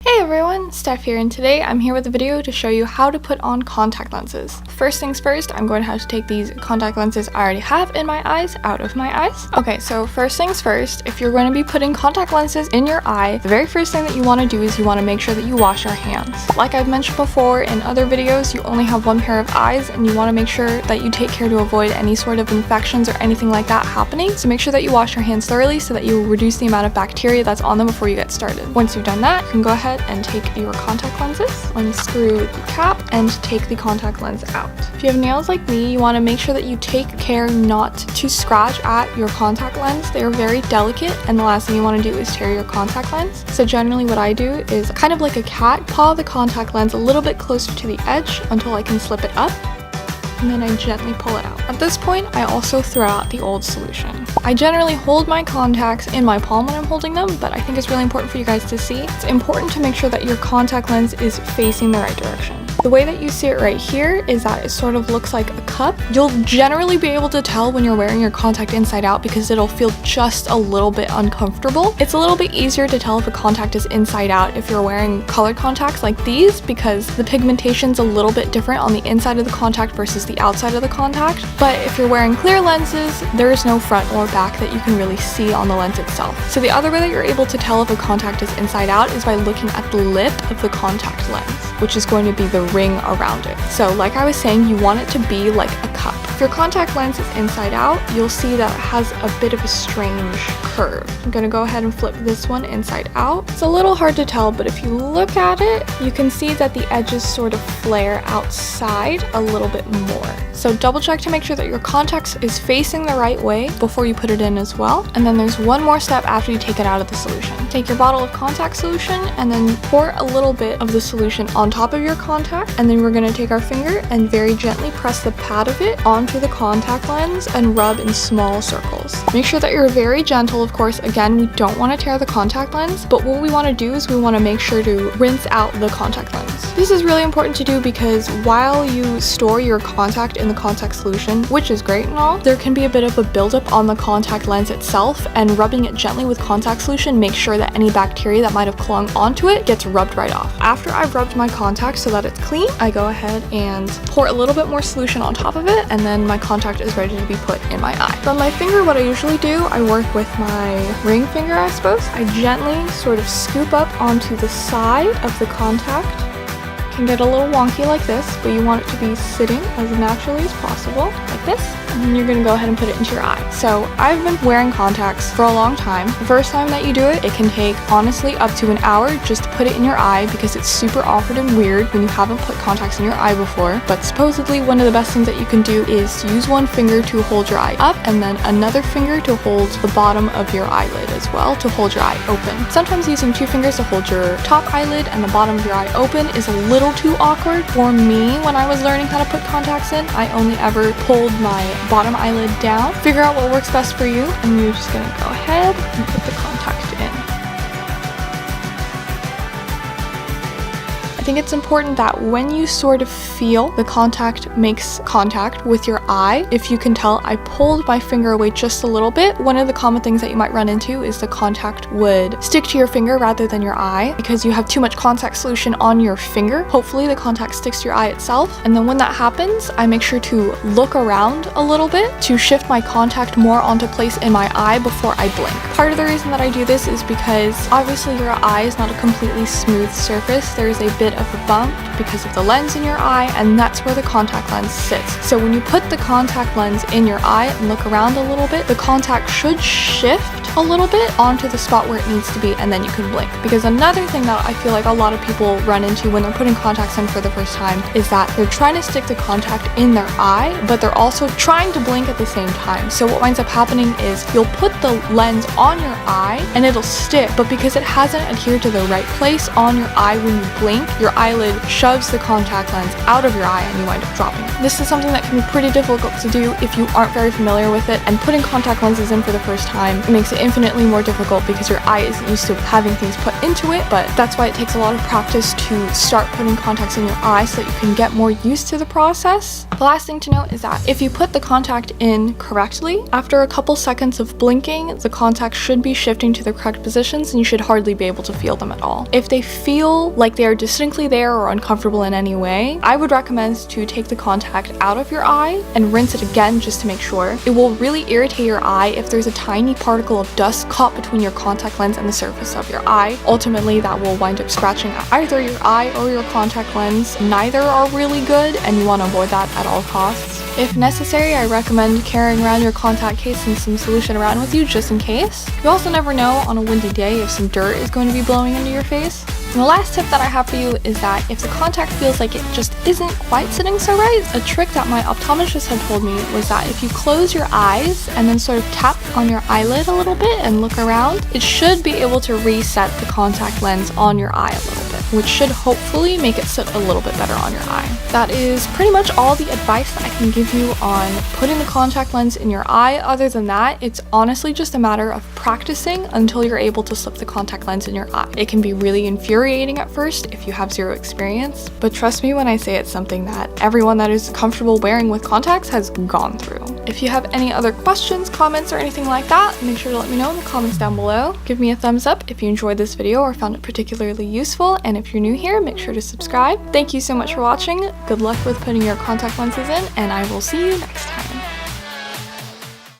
Hey everyone, Steph here, and today I'm here with a video to show you how to put on contact lenses. First things first, I'm going to have to take these contact lenses I already have in my eyes out of my eyes. Okay, so first things first, if you're going to be putting contact lenses in your eye, the very first thing that you want to do is you want to make sure that you wash your hands. Like I've mentioned before in other videos, you only have one pair of eyes and you want to make sure that you take care to avoid any sort of infections or anything like that happening. So make sure that you wash your hands thoroughly so that you reduce the amount of bacteria that's on them before you get started. Once you've done that, you can go ahead and take your contact lenses, unscrew the cap, and take the contact lens out. If you have nails like me, you want to make sure that you take care not to scratch at your contact lens. They are very delicate, and the last thing you want to do is tear your contact lens. So generally what I do is kind of like a cat, paw the contact lens a little bit closer to the edge until I can slip it up, and then I gently pull it out. At this point, I also throw out the old solution. I generally hold my contacts in my palm when I'm holding them, but I think it's really important for you guys to see. It's important to make sure that your contact lens is facing the right direction. The way that you see it right here is that it sort of looks like a cup. You'll generally be able to tell when you're wearing your contact inside out because it'll feel just a little bit uncomfortable. It's a little bit easier to tell if a contact is inside out if you're wearing colored contacts like these because the pigmentation's a little bit different on the inside of the contact versus the outside of the contact. But if you're wearing clear lenses, there is no front or back that you can really see on the lens itself. So the other way that you're able to tell if a contact is inside out is by looking at the lip of the contact lens, which is going to be the ring around it. So like I was saying, you want it to be like a cup. If your contact lens is inside out, you'll see that it has a bit of a strange curve. I'm gonna go ahead and flip this one inside out. It's a little hard to tell, but if you look at it, you can see that the edges sort of flare outside a little bit more. So double check to make sure that your contact is facing the right way before you put it in as well. And then there's one more step after you take it out of the solution. Take your bottle of contact solution and then pour a little bit of the solution on top of your contact, and then we're going to take our finger and very gently press the pad of it onto the contact lens and rub in small circles. Make sure that you're very gentle, of course. Again, we don't want to tear the contact lens, but what we want to do is we want to make sure to rinse out the contact lens. This is really important to do because while you store your contact in the contact solution, which is great and all, there can be a bit of a buildup on the contact lens itself, and rubbing it gently with contact solution makes sure that any bacteria that might have clung onto it gets rubbed right off. After I've rubbed my contact so that it's clean, I go ahead and pour a little bit more solution on top of it, and then my contact is ready to be put in my eye. From my finger, what I usually do, I work with my ring finger, I suppose. I gently sort of scoop up onto the side of the contact. Can get a little wonky like this, but you want it to be sitting as naturally as possible, like this, and then you're gonna go ahead and put it into your eye. So I've been wearing contacts for a long time. The first time that you do it, it can take honestly up to an hour just to put it in your eye because it's super awkward and weird when you haven't put contacts in your eye before. But supposedly one of the best things that you can do is to use one finger to hold your eye up and then another finger to hold the bottom of your eyelid as well, to hold your eye open. Sometimes using two fingers to hold your top eyelid and the bottom of your eye open is a little too awkward. For me, when I was learning how to put contacts in, I only ever pulled my bottom eyelid down. Figure out what works best for you, and you're just gonna go ahead and put the contact in. I think it's important that when you sort of feel the contact makes contact with your eye, if you can tell, I pulled my finger away just a little bit. One of the common things that you might run into is the contact would stick to your finger rather than your eye because you have too much contact solution on your finger. Hopefully the contact sticks to your eye itself. And then when that happens, I make sure to look around a little bit to shift my contact more onto place in my eye before I blink. Part of the reason that I do this is because obviously your eye is not a completely smooth surface. There's a bit of a bump because of the lens in your eye, and that's where the contact lens sits. So when you put the contact lens in your eye and look around a little bit, the contact should shift a little bit onto the spot where it needs to be, and then you can blink. Because another thing that I feel like a lot of people run into when they're putting contacts in for the first time is that they're trying to stick the contact in their eye, but they're also trying to blink at the same time. So what winds up happening is you'll put the lens on your eye and it'll stick, but because it hasn't adhered to the right place on your eye when you blink, your eyelid shoves the contact lens out of your eye and you wind up dropping it. This is something that can be pretty difficult to do if you aren't very familiar with it, and putting contact lenses in for the first time makes it infinitely more difficult because your eye isn't used to having things put into it, but that's why it takes a lot of practice to start putting contacts in your eye so that you can get more used to the process. The last thing to note is that if you put the contact in correctly, after a couple seconds of blinking, the contact should be shifting to the correct positions and you should hardly be able to feel them at all. If they feel like they are distinctly there or uncomfortable in any way, I would recommend to take the contact out of your eye and rinse it again just to make sure. It will really irritate your eye if there's a tiny particle of dust caught between your contact lens and the surface of your eye. Ultimately, that will wind up scratching either your eye or your contact lens. Neither are really good, and you want to avoid that at all costs. If necessary, I recommend carrying around your contact case and some solution around with you just in case. You also never know on a windy day if some dirt is going to be blowing into your face. And the last tip that I have for you is that if the contact feels like it just isn't quite sitting so right, a trick that my optometrist had told me was that if you close your eyes and then sort of tap on your eyelid a little bit and look around, it should be able to reset the contact lens on your eye a little bit, which should hopefully make it sit a little bit better on your eye. That is pretty much all the advice that I can give you on putting the contact lens in your eye. Other than that, it's honestly just a matter of practicing until you're able to slip the contact lens in your eye. It can be really infuriating at first if you have zero experience, but trust me when I say it's something that everyone that is comfortable wearing with contacts has gone through. If you have any other questions, comments, or anything like that, make sure to let me know in the comments down below. Give me a thumbs up if you enjoyed this video or found it particularly useful, and if you're new here, make sure to subscribe. Thank you so much for watching. Good luck with putting your contact lenses in, and I will see you next time.